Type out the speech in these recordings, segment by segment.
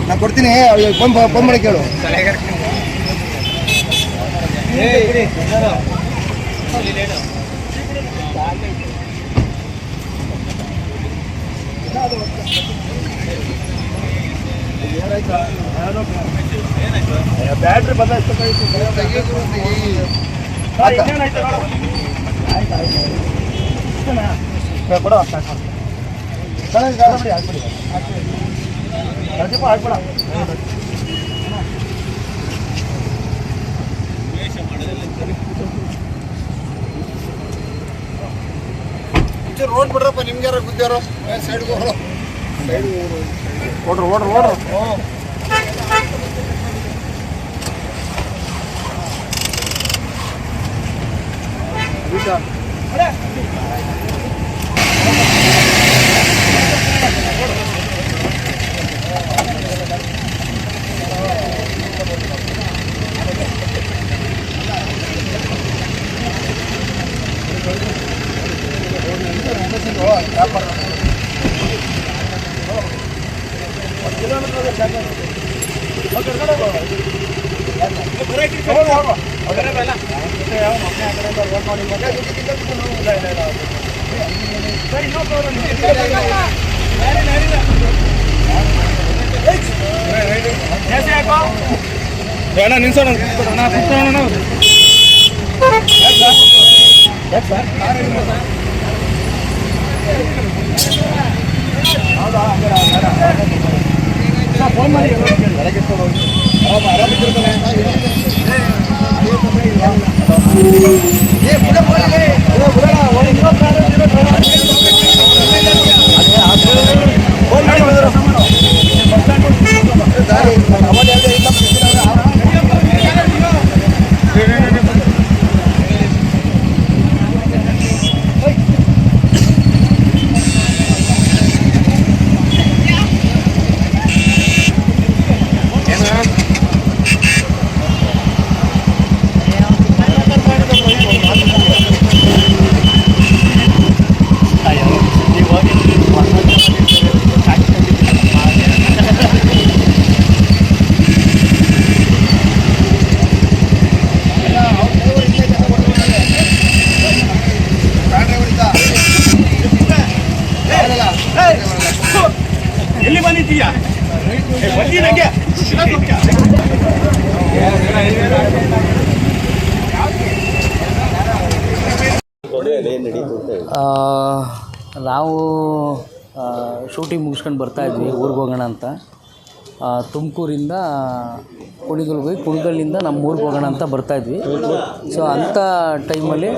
ನಾನು ಕೊಡ್ತೀನಿ, ಫೋನ್ ಮಾಡಿ ಕೇಳು. ಬ್ಯಾಟ್ರಿ ಬಂದ ಕೊಡೋ ಹಾಕ್ಬಿಡ. ರೋಡ್ ಬಿಡ್ರಪ್ಪ, ನಿಮ್ಗೆ ಯಾರು ಗುದ್ದಾರೋ ಸೈಡ್ಗೆ ಹೋಗ್ರು. ಓಡ್ರು ಓಡ್ರು ಓಡ್ರು. ಬೇಡ ನಿಲ್ಸೋಣ, ಕುತ್ಕೊಳ್ಳೋಣ. ಫೋನ್ ಮಾಡಿ ಎಲ್ಲಿ ಬಂದಿದ್ದೀಯಾ? ಬಂದಿ ನನಗೆ ನಾವು ಶೂಟಿಂಗ್ ಮುಗಿಸ್ಕೊಂಡು ಬರ್ತಾಯಿದ್ವಿ ಊರಿಗೆ ಹೋಗೋಣ ಅಂತ. ತುಮಕೂರಿಂದ ಕುಣಿಗಲ್ಗೆ ಹೋಗಿ ಕುಣಿಗಲ್ಲಿಂದ ನಮ್ಮ ಊರಿಗೆ ಹೋಗೋಣ ಅಂತ ಬರ್ತಾಯಿದ್ವಿ. ಸೊ ಅಂಥ ಟೈಮಲ್ಲಿ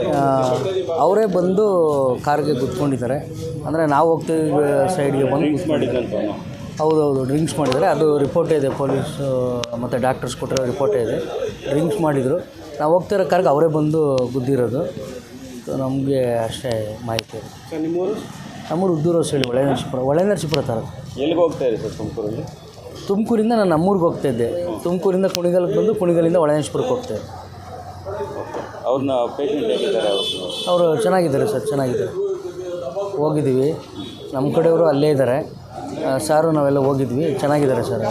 ಅವರೇ ಬಂದು ಕಾರ್ಗೆ ಕುತ್ಕೊಂಡಿದ್ದಾರೆ. ಅಂದರೆ ನಾವು ಹೋಗ್ತಿದ್ವಿ ಸೈಡ್ಗೆ ಬಂದು ಹೌದೌದು ಡ್ರಿಂಕ್ಸ್ ಮಾಡಿದ್ದಾರೆ. ಅದು ರಿಪೋರ್ಟೇ ಇದೆ, ಪೊಲೀಸು ಮತ್ತು ಡಾಕ್ಟರ್ಸ್ ಕೊಟ್ಟಿರೋ ರಿಪೋರ್ಟೇ ಇದೆ. ಡ್ರಿಂಕ್ಸ್ ಮಾಡಿದರು. ನಾವು ಹೋಗ್ತಿರೋ ಕಾರ್ಗೆ ಅವರೇ ಬಂದು ಗುದ್ದಿರೋದು. ಸೊ ನಮಗೆ ಅಷ್ಟೇ ಮಾಹಿತಿ ಇದೆ. ನಮ್ಮೂರು ಉದ್ದೂರು ಹೊಸಳ್ಳಿ, ಹೊಳೆನರಸೀಪುರ ತಾಲೂಕು. ಎಲ್ಲಿಗೆ ಹೋಗ್ತಾ ಇರಿ ಸರ್ ತುಮಕೂರಲ್ಲಿ? ತುಮಕೂರಿಂದ ನಾನು ನಮ್ಮೂರಿಗೆ ಹೋಗ್ತಾಯಿದ್ದೆ. ತುಮಕೂರಿಂದ ಕುಣಿಗಲ್ಗೆ ಬಂದು ಕುಣಿಗಲಿಂದ ಹೊಳೆನರಸೀಪುರಕ್ಕೆ ಹೋಗ್ತಾಯಿದ್ದೆ. ಅವ್ರನ್ನ ಪೇಷಂಟ್ ಹೇಗಿದ್ದಾರೆ? ಅವರು ಚೆನ್ನಾಗಿದ್ದಾರೆ ಸರ್, ಚೆನ್ನಾಗಿದ್ದಾರೆ. ಹೋಗಿದ್ದೀವಿ, ನಮ್ಮ ಕಡೆಯವರು ಅಲ್ಲೇ ಇದ್ದಾರೆ. ಸಾರು ನಾವೆಲ್ಲ ಹೋಗಿದ್ವಿ, ಚೆನ್ನಾಗಿದ್ದಾರೆ ಸರ್.